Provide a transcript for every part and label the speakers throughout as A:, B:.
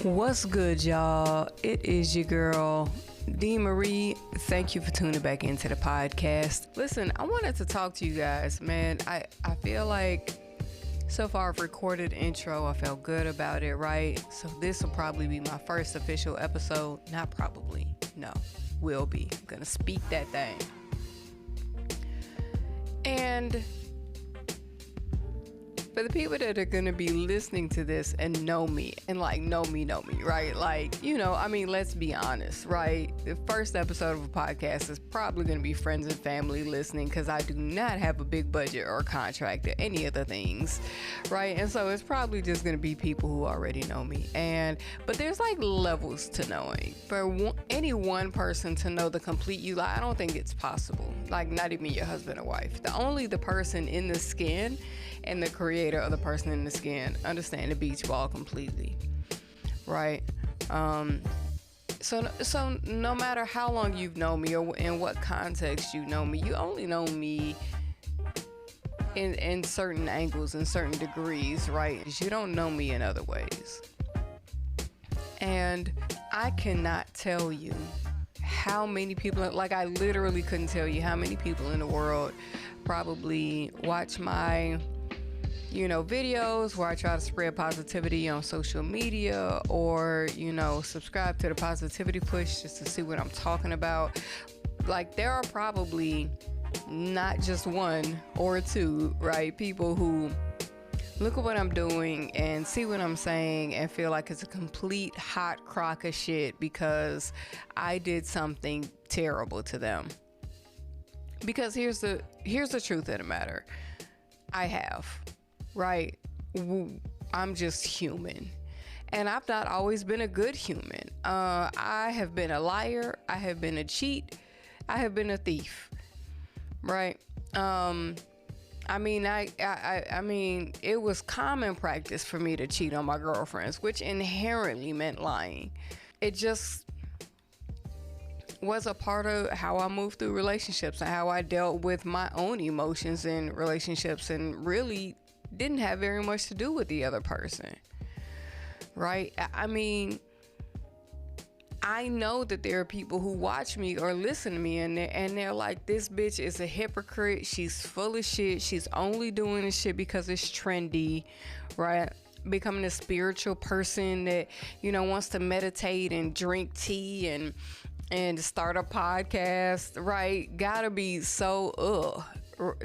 A: What's good, y'all? It is your girl, D. Marie. Thank you for tuning back into the podcast. Listen, I wanted to talk to you guys, man. I feel like so far I've recorded intro. I felt good about it, right? So this will probably be my first official episode. Not probably. No, will be. I'm going to speak that thing. And for the people that are going to be listening to this and know me, right? Like, let's be honest, right? The first episode of a podcast is probably going to be friends and family listening because I do not have a big budget or contract or any of the things, right? And so it's probably just going to be people who already know me. But there's like levels to knowing. For any one person to know the complete you, I don't think it's possible. Like, not even your husband or wife. Only the person in the skin and the creator of the person in the skin understand the beach ball completely, right? So no matter how long you've known me or in what context you know me, you only know me in certain angles and certain degrees, right? You don't know me in other ways. And I cannot tell you how many people, like I literally couldn't tell you how many people in the world probably watch my videos where I try to spread positivity on social media, or subscribe to the positivity push just to see what I'm talking about. Like, there are probably not just one or two, right, people who look at what I'm doing and see what I'm saying and feel like it's a complete hot crock of shit because I did something terrible to them. Because here's the truth of the matter. I have. Right? I'm just human. And I've not always been a good human. I have been a liar. I have been a cheat. I have been a thief. Right? I mean, it was common practice for me to cheat on my girlfriends, which inherently meant lying. It just was a part of how I moved through relationships and how I dealt with my own emotions in relationships, and really didn't have very much to do with the other person, right? I mean, I know that there are people who watch me or listen to me and they're like, this bitch is a hypocrite. She's full of shit. She's only doing this shit because it's trendy, right? Becoming a spiritual person that, wants to meditate and drink tea and start a podcast, right? Gotta be so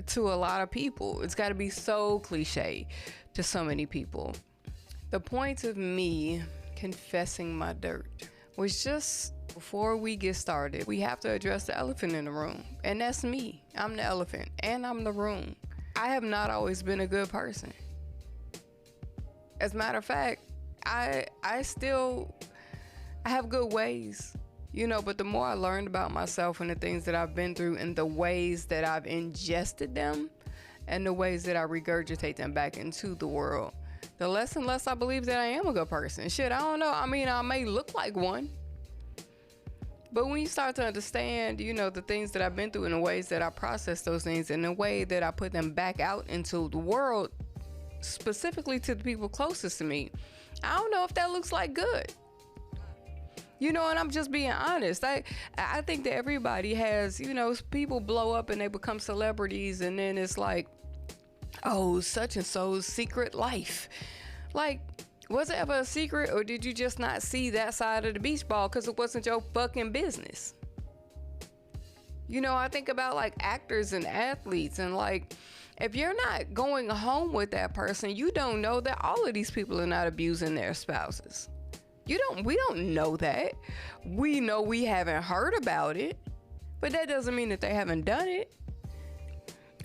A: to a lot of people. It's got to be so cliche to so many people. The point of me confessing my dirt was just, before we get started, we have to address the elephant in the room, and that's me. I'm the elephant and I'm the room. I have not always been a good person. As a matter of fact, I have good ways. But the more I learned about myself and the things that I've been through and the ways that I've ingested them and the ways that I regurgitate them back into the world, the less and less I believe that I am a good person. Shit, I don't know. I mean, I may look like one. But when you start to understand, the things that I've been through and the ways that I process those things and the way that I put them back out into the world, specifically to the people closest to me, I don't know if that looks like good. And I'm just being honest. I think that everybody has, people blow up and they become celebrities, and then it's like, oh, such and so's secret life. Like, was it ever a secret, or did you just not see that side of the beach ball because it wasn't your fucking business? I think about like actors and athletes, and like, if you're not going home with that person, you don't know that all of these people are not abusing their spouses. We don't know that. We know we haven't heard about it, but that doesn't mean that they haven't done it.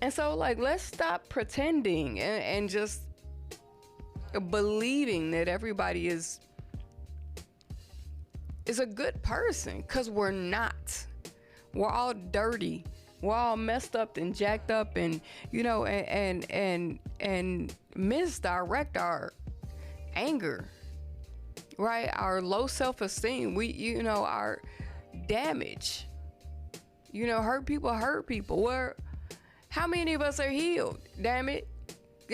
A: And so, like, let's stop pretending and just believing that everybody is a good person, because we're not. We're all dirty. We're all messed up and jacked up, and and misdirect our anger. Right? Our low self-esteem, our damage, hurt people. How many of us are healed? Damn it.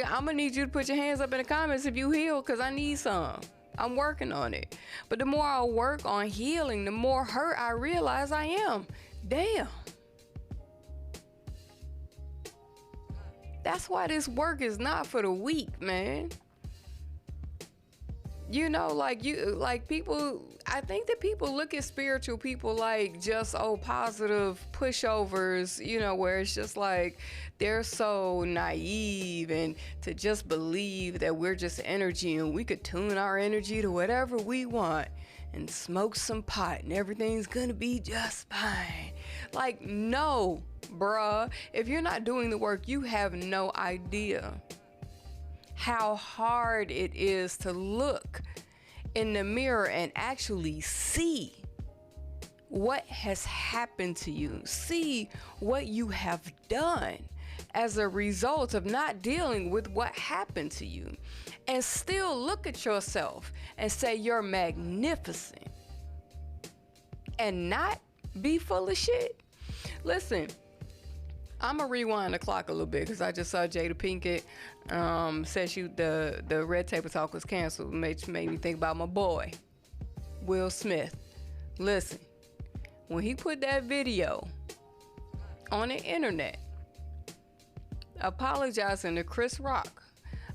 A: I'm gonna need you to put your hands up in the comments if you healed, because I need some. I'm working on it. But the more I work on healing, the more hurt I realize I am. Damn. That's why this work is not for the weak, man. You know, like people, I think that people look at spiritual people like just, positive pushovers, where it's just like they're so naive and to just believe that we're just energy and we could tune our energy to whatever we want and smoke some pot and everything's gonna be just fine. Like, no, bruh. If you're not doing the work, you have no idea how hard it is to look in the mirror and actually see what has happened to you, see what you have done as a result of not dealing with what happened to you, and still look at yourself and say you're magnificent and not be full of shit. Listen, I'm gonna rewind the clock a little bit because I just saw Jada Pinkett said the Red Table Talk was canceled. Made me think about my boy, Will Smith. Listen, when he put that video on the internet apologizing to Chris Rock,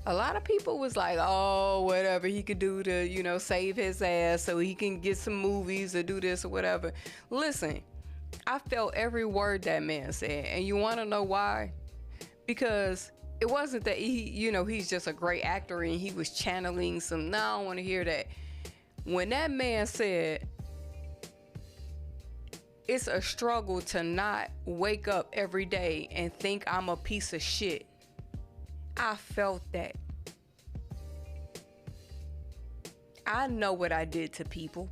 A: a lot of people was like, oh, whatever he could do to, save his ass so he can get some movies or do this or whatever. Listen, I felt every word that man said. And you want to know why? Because it wasn't that he's just a great actor and he was channeling some, no, I don't want to hear that. When that man said, it's a struggle to not wake up every day and think I'm a piece of shit, I felt that. I know what I did to people.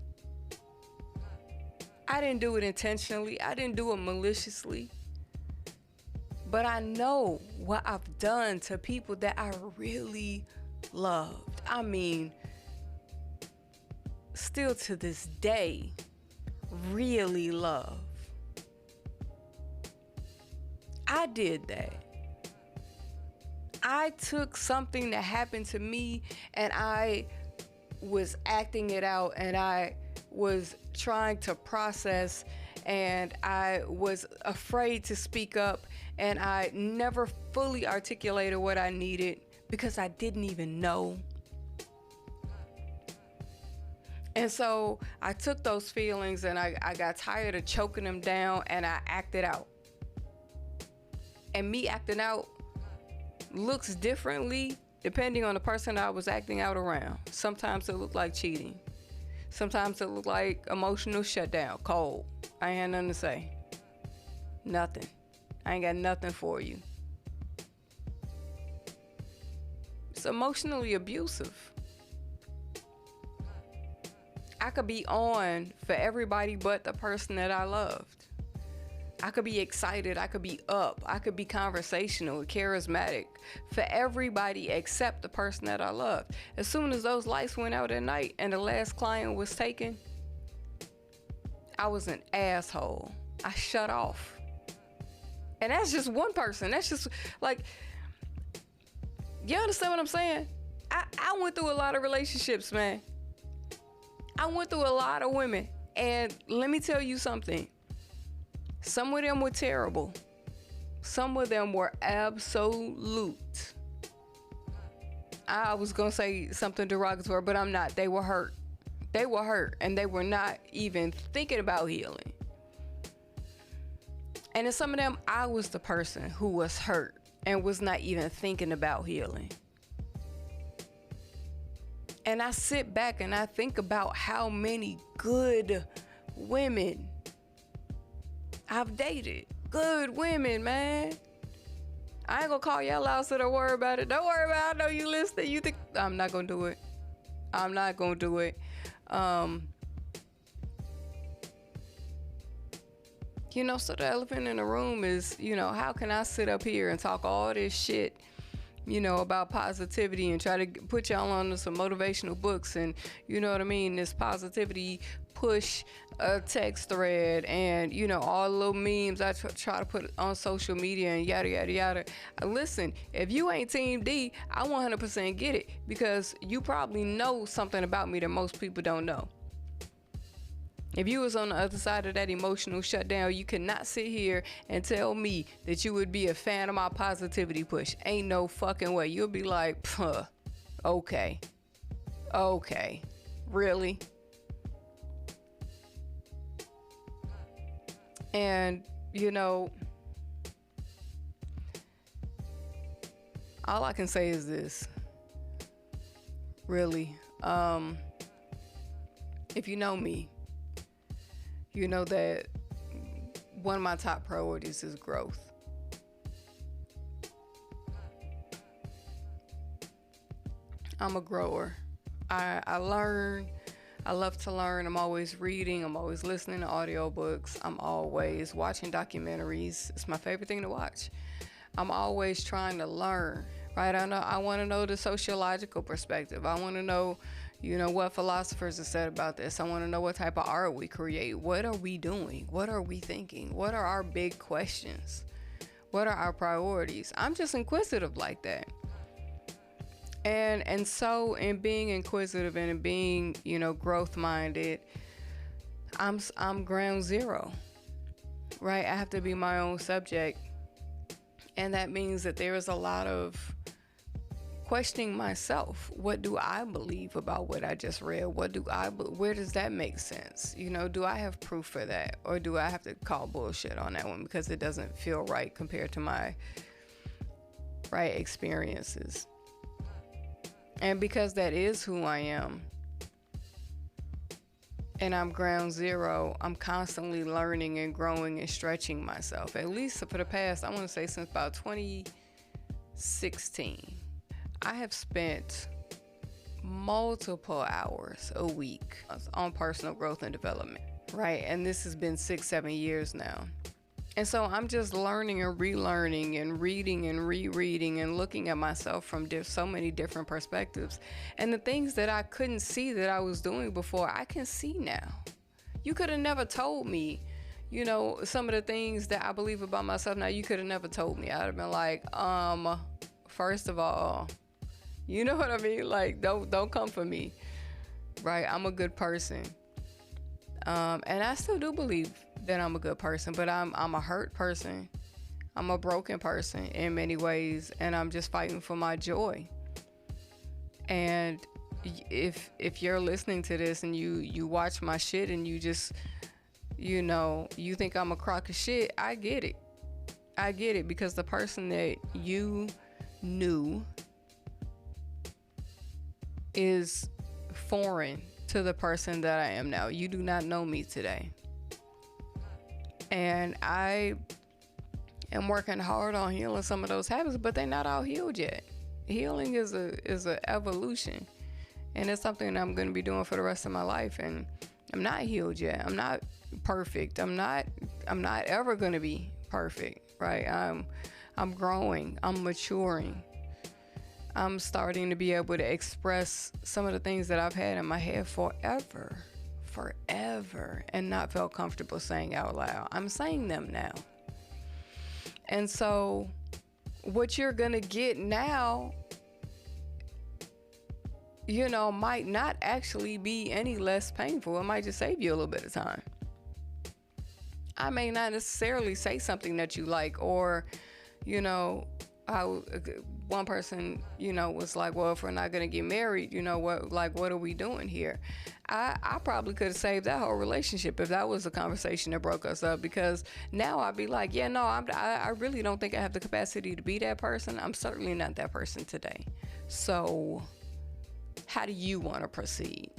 A: I didn't do it intentionally. I didn't do it maliciously. But I know what I've done to people that I really loved. I mean, still to this day, really love. I did that. I took something that happened to me and I was acting it out and I was trying to process and I was afraid to speak up and I never fully articulated what I needed because I didn't even know. And so I took those feelings and I got tired of choking them down and I acted out. And me acting out looks differently depending on the person I was acting out around. Sometimes it looked like cheating. Sometimes it looked like emotional shutdown, cold. I ain't had nothing to say. Nothing. I ain't got nothing for you. It's emotionally abusive. I could be on for everybody but the person that I loved. I could be excited, I could be up, I could be conversational, charismatic for everybody except the person that I loved. As soon as those lights went out at night and the last client was taken, I was an asshole. I shut off. And that's just one person. That's just like, you understand what I'm saying? I went through a lot of relationships, man. I went through a lot of women. And let me tell you something. Some of them were terrible. Some of them were absolute. I was going to say something derogatory, but I'm not. They were hurt. They were hurt, and they were not even thinking about healing. And in some of them, I was the person who was hurt and was not even thinking about healing. And I sit back and I think about how many good women I've dated. Good women, man. I ain't gonna call y'all out, so don't worry about it. Don't worry about it. I know you listening. You think I'm not gonna do it. I'm not gonna do it. So the elephant in the room is, how can I sit up here and talk all this shit, about positivity and try to put y'all on some motivational books and, this positivity push a text thread and, you know, all the little memes I try to put on social media and yada, yada, yada. Listen, if you ain't Team D, I 100% get it, because you probably know something about me that most people don't know. If you was on the other side of that emotional shutdown, you cannot sit here and tell me that you would be a fan of my positivity push. Ain't no fucking way. You'll be like, puh, okay, really? And, you know, all I can say is this, really. If you know me, you know that one of my top priorities is growth. I'm a grower. I learn. I love to learn. I'm always reading. I'm always listening to audiobooks. I'm always watching documentaries. It's my favorite thing to watch. I'm always trying to learn, right? I want to know the sociological perspective. I want to know, you know, what philosophers have said about this. I want to know what type of art we create. What are we doing? What are we thinking? What are our big questions? What are our priorities? I'm just inquisitive like that. And so in being inquisitive and in being, you know, growth minded, I'm ground zero, right? I have to be my own subject. And that means that there is a lot of questioning myself. What do I believe about what I just read? Where does that make sense? You know, do I have proof for that? Or do I have to call bullshit on that one because it doesn't feel right compared to my right experiences? And because that is who I am, and I'm ground zero, I'm constantly learning and growing and stretching myself. At least for the past, I want to say since about 2016, I have spent multiple hours a week on personal growth and development, right? And this has been 6-7 years now. And so I'm just learning and relearning and reading and rereading and looking at myself from so many different perspectives. And the things that I couldn't see that I was doing before, I can see now. You could have never told me, you know, some of the things that I believe about myself now. You could have never told me. I'd have been like, first of all, you know what I mean? Like, don't come for me, right? I'm a good person. And I still do believe that I'm a good person, but I'm a hurt person. I'm a broken person in many ways, and I'm just fighting for my joy. And if you're listening to this and you watch my shit and you just, you know, you think I'm a crock of shit, I get it. I get it, because the person that you knew is foreign to the person that I am now. You do not know me today. And I am working hard on healing some of those habits, but they're not all healed yet. Healing is a evolution, and it's something that I'm going to be doing for the rest of my life. And I'm not healed yet. I'm not perfect. I'm not ever going to be perfect, right? I'm growing. I'm maturing. I'm starting to be able to express some of the things that I've had in my head forever, and not felt comfortable saying out loud. I'm saying them now. And so what you're gonna get now, you know, might not actually be any less painful. It might just save you a little bit of time. I may not necessarily say something that you like, or, you know, one person, you know, was like, well, if we're not gonna get married, you know, what are we doing here? I probably could have saved that whole relationship if that was the conversation that broke us up, because now I'd be like, yeah, no, I really don't think I have the capacity to be that person. I'm certainly not that person today. So how do you want to proceed?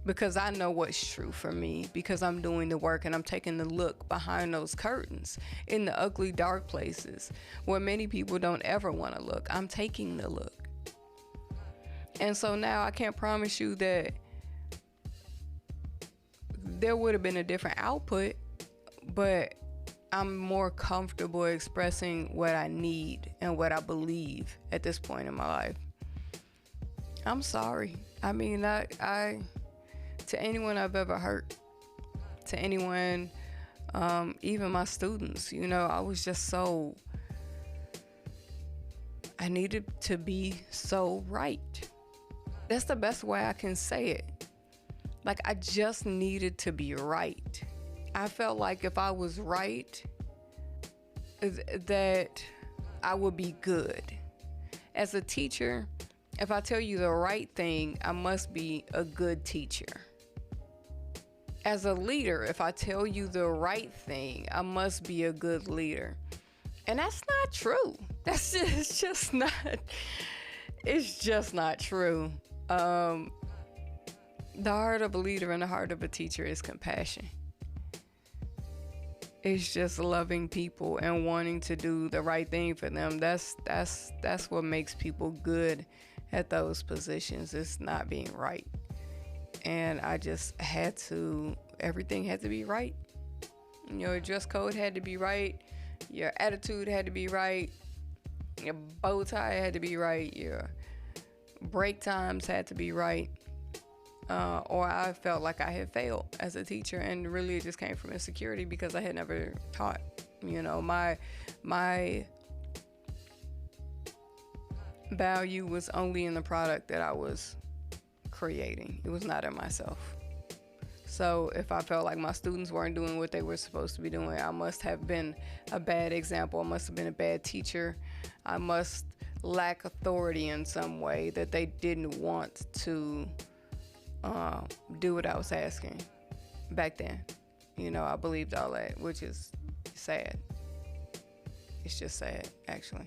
A: Because I know what's true for me, because I'm doing the work and I'm taking the look behind those curtains in the ugly, dark places where many people don't ever want to look. I'm taking the look. And so now I can't promise you that there would have been a different output, but I'm more comfortable expressing what I need and what I believe at this point in my life. I'm sorry. I mean, I to anyone I've ever hurt, to anyone, even my students. I was just I needed to be so right. That's the best way I can say it. Like, I just needed to be right. I felt like if I was right, that I would be good. As a teacher, if I tell you the right thing, I must be a good teacher. As a leader, if I tell you the right thing, I must be a good leader. And that's not true. It's just not true. The heart of a leader and the heart of a teacher is compassion. It's just loving people and wanting to do the right thing for them. That's what makes people good at those positions. It's not being right. And I just everything had to be right. Your dress code had to be right. Your attitude had to be right. Your bow tie had to be right. Your break times had to be right. Or I felt like I had failed as a teacher, and really it just came from insecurity because I had never taught. My value was only in the product that I was creating. It was not in myself. So if I felt like my students weren't doing what they were supposed to be doing, I must have been a bad example. I must have been a bad teacher. I must lack authority in some way that they didn't want to do what I was asking back then. I believed all that, which is sad. It's just sad, actually.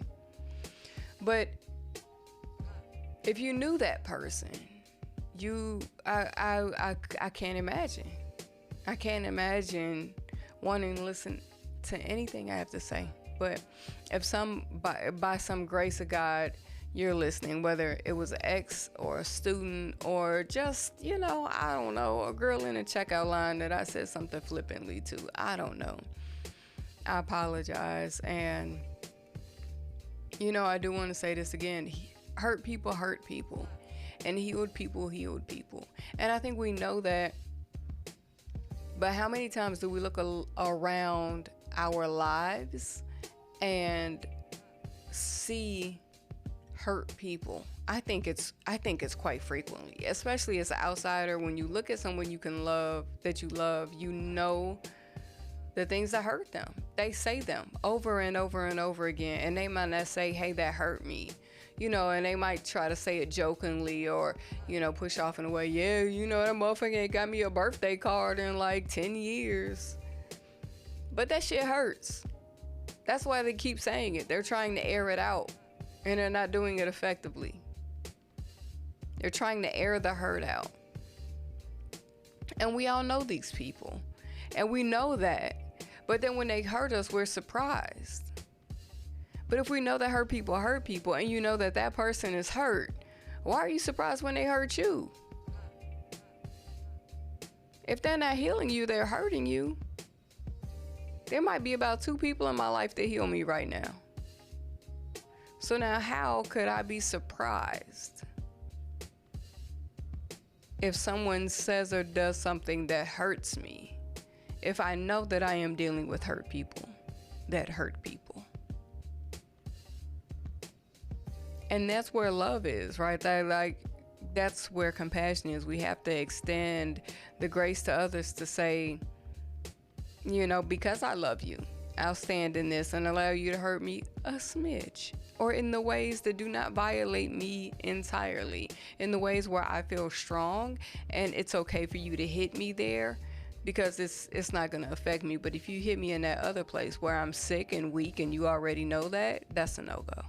A: But if you knew that person, I can't imagine. I can't imagine wanting to listen to anything I have to say. But if by some grace of God, you're listening, whether it was an ex or a student or just, I don't know, a girl in a checkout line that I said something flippantly to, I don't know. I apologize. And, I do want to say this again. Hurt people hurt people. And healed people healed people. And I think we know that. But how many times do we look around our lives and see hurt people? I think it's quite frequently, especially as an outsider. When you look at someone you love, the things that hurt them. They say them over and over and over again, and they might not say, "Hey, that hurt me," and they might try to say it jokingly or, push off in a way. Yeah, that motherfucker ain't got me a birthday card in like 10 years. But that shit hurts. That's why they keep saying it. They're trying to air it out, and they're not doing it effectively. They're trying to air the hurt out. And we all know these people. And we know that. But then when they hurt us, we're surprised. But if we know that hurt people, and you know that that person is hurt, why are you surprised when they hurt you? If they're not healing you, they're hurting you. There might be about 2 people in my life that heal me right now. So now how could I be surprised if someone says or does something that hurts me, if I know that I am dealing with hurt people that hurt people? And that's where love is, right? That's where compassion is. We have to extend the grace to others to say, because I love you, I'll stand in this and allow you to hurt me a smidge, or in the ways that do not violate me entirely, in the ways where I feel strong and it's okay for you to hit me there because it's not going to affect me. But if you hit me in that other place where I'm sick and weak and you already know that, that's a no-go.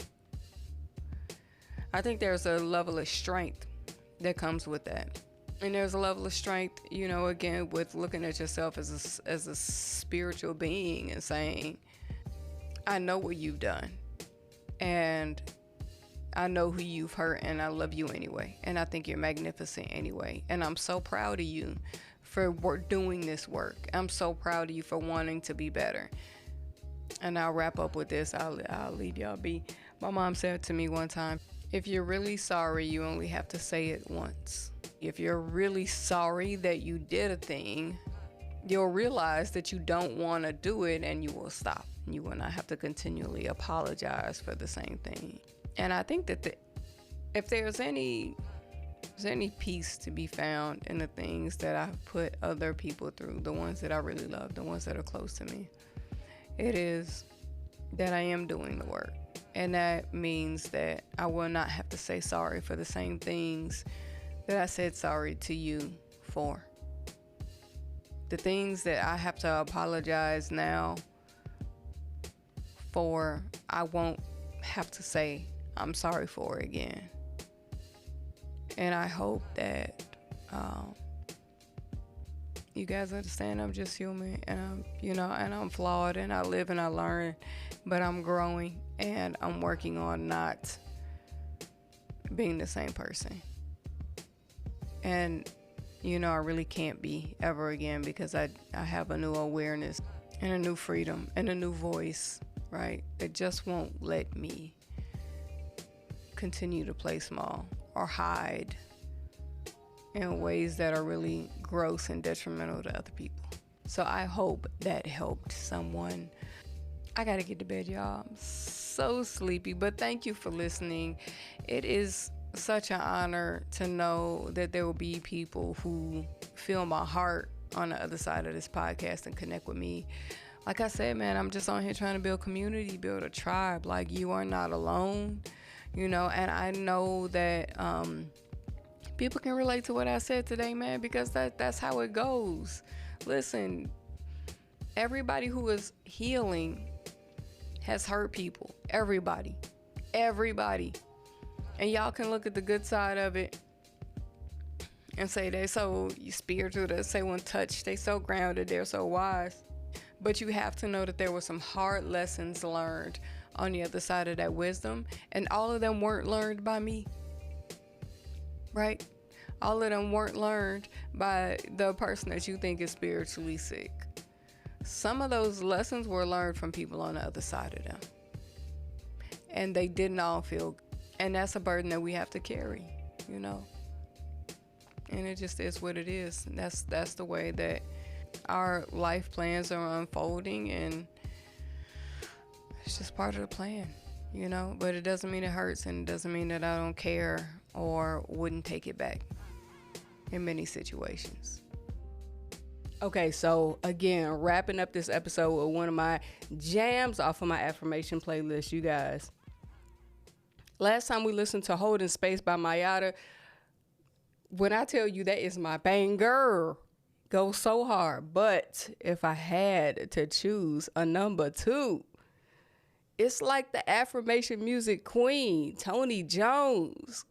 A: I think there's a level of strength that comes with that. And there's a level of strength, again, with looking at yourself as a spiritual being and saying, I know what you've done, and I know who you've hurt, and I love you anyway, and I think you're magnificent anyway, and I'm so proud of you for doing this work. I'm so proud of you for wanting to be better. And I'll wrap up with this. I'll leave y'all be. My mom said to me one time, if you're really sorry, you only have to say it once. If you're really sorry that you did a thing, you'll realize that you don't want to do it, and you will stop. You will not have to continually apologize for the same thing. And I think that if there's any peace to be found in the things that I've put other people through, the ones that I really love, the ones that are close to me, it is that I am doing the work. And that means that I will not have to say sorry for the same things that I said sorry to you for. The things that I have to apologize now for, I won't have to say I'm sorry for again. And I hope that you guys understand I'm just human, and I'm flawed, and I live and I learn, but I'm growing, and I'm working on not being the same person. And I really can't be ever again, because I have a new awareness and a new freedom and a new voice, right? That just won't let me continue to play small or hide in ways that are really gross and detrimental to other people. So I hope that helped someone. I gotta get to bed, y'all. I'm so sleepy, but thank you for listening. It is such an honor to know that there will be people who feel my heart on the other side of this podcast and connect with me. Like I said, man, I'm just on here trying to build community, build a tribe. Like, you are not alone, and I know that people can relate to what I said today, man, because that's how it goes. Listen, everybody who is healing has hurt people. Everybody. And y'all can look at the good side of it and say they so spiritual, they say one touch, they so grounded, they're so wise. But you have to know that there were some hard lessons learned on the other side of that wisdom, and all of them weren't learned by me, right? All of them weren't learned by the person that you think is spiritually sick. Some of those lessons were learned from people on the other side of them, and they didn't all feel good. And that's a burden that we have to carry, And it just is what it is. That's the way that our life plans are unfolding, and it's just part of the plan, But it doesn't mean it hurts, and it doesn't mean that I don't care or wouldn't take it back in many situations. Okay, so again, wrapping up this episode with one of my jams off of my affirmation playlist, you guys. Last time we listened to Holding Space by Mayada. When I tell you that is my banger, goes so hard. But if I had to choose a number 2, it's like the affirmation music queen, Tony Jones.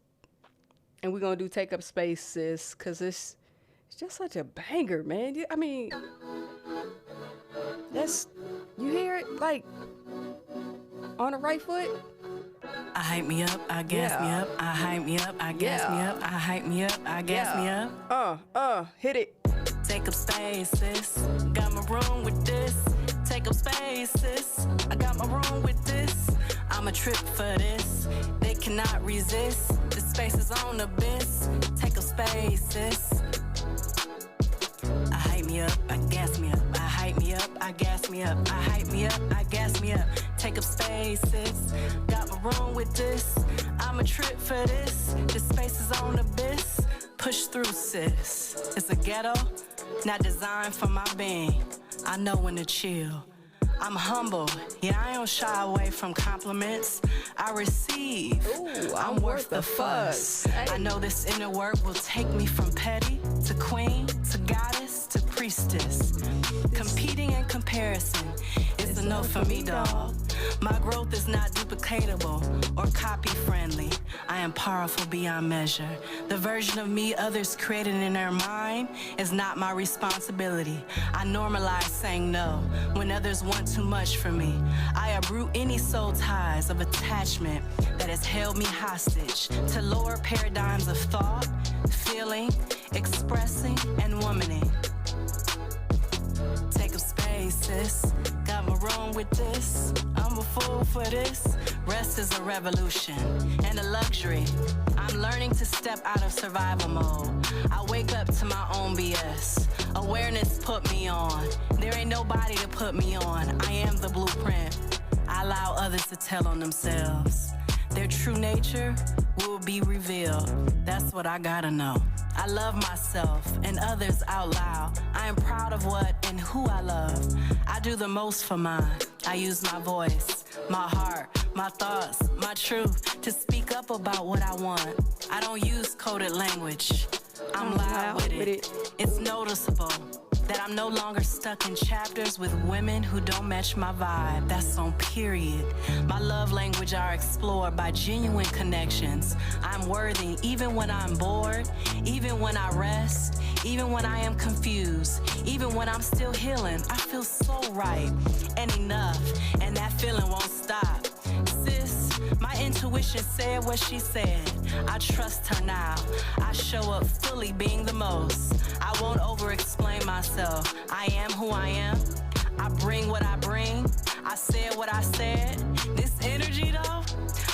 A: And we're going to do Take Up Space, sis, because it's just such a banger, man. I mean, you hear it, like, on the right foot?
B: I hype me up, I gas me up, I hype me up, I gas me up, I hype me up, I gas me up.
A: Hit it.
B: Take up space, sis. Got my room with this. Take up space, sis. I got my room with this. I'm a trip for this. They cannot resist. This space is on abyss. Take up space, sis. I hype me up, I gas me up, I hype me up, I gas me up, I hype me up, I gas me up. Take up space, sis. Got my room with this. I'm a trip for this. This space is on abyss. Push through, sis. It's a ghetto, not designed for my being. I know when to chill. I'm humble, yeah, I don't shy away from compliments. I receive.
A: Ooh,
B: I'm worth the fuss.
A: Hey.
B: I know this inner work will take me from petty to queen to goddess to priestess. Competing and comparison is a no for me, dog. My growth is not duplicatable or copy friendly. I am powerful beyond measure. The version of me others created in their mind is not my responsibility. I normalize saying no when others want too much from me. I uproot any soul ties of attachment that has held me hostage to lower paradigms of thought, feeling, expressing, and womaning. Take up space, sis. Got my room with this. I'm a fool for this. Rest is a revolution and a luxury. I'm learning to step out of survival mode. I wake up to my own BS. Awareness put me on. There ain't nobody to put me on. I am the blueprint. I allow others to tell on themselves. Their true nature will be revealed. That's what I gotta know. I love myself and others out loud. I am proud of what and who I love. I do the most for mine. I use my voice, my heart, my thoughts, my truth to speak up about what I want. I don't use coded language. I'm loud with it. It's noticeable that I'm no longer stuck in chapters with women who don't match my vibe. That's on period. My love language are explored by genuine connections. I'm worthy even when I'm bored, even when I rest, even when I am confused, even when I'm still healing. I feel so right and enough, and that feeling won't stop. Sis, my intuition said what she said. I trust her now. I show up fully being the most. I won't over-explain myself. I am who I am. I bring what I bring. I said what I said. This energy though,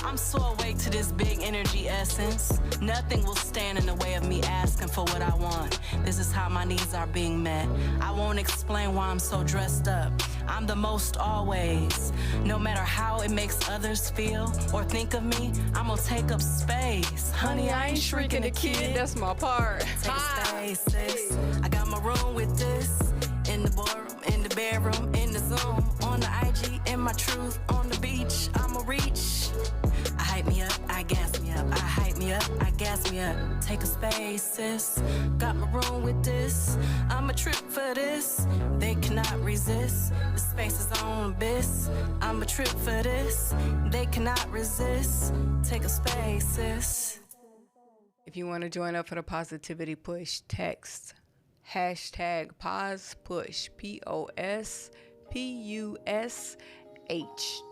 B: I'm so awake to this big energy essence. Nothing will stand in the way of me asking for what I want. This is how my needs are being met. I won't explain why I'm so dressed up. I'm the most always. No matter how it makes others feel or think of me, I'm gonna take up space. Honey, I ain't shrinking a kid.
A: That's my part.
B: Take space, sis. I got my room with this. In the boardroom, in the bedroom, in the Zoom, on the IG, in my truth, on the beach, I'ma reach. I hype me up, I gas me up. I hype me up, I gas me up. Take a space, sis. Got my room with this. I'm a trip for this. They cannot resist. The space is on abyss. I'm a trip for this. They cannot resist. Take a space, sis.
A: If you want to join up for the positivity push, text hashtag POSPUSH, POSPUSH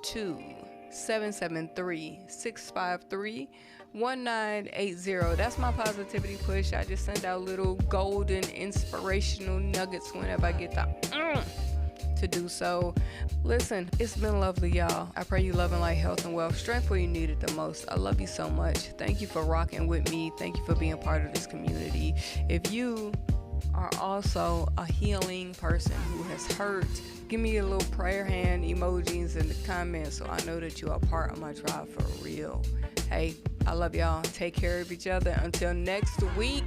A: 2 773-653-1980. That's my positivity push. I just send out little golden inspirational nuggets whenever I get to do so. Listen, it's been lovely, y'all. I pray you love and light, health and wealth, strength where you need it the most. I love you so much. Thank you for rocking with me. Thank you for being part of this community. If you are also a healing person who has hurt, give me a little prayer hand emojis in the comments so I know that you are part of my tribe for real. Hey, I love y'all. Take care of each other. Until next week.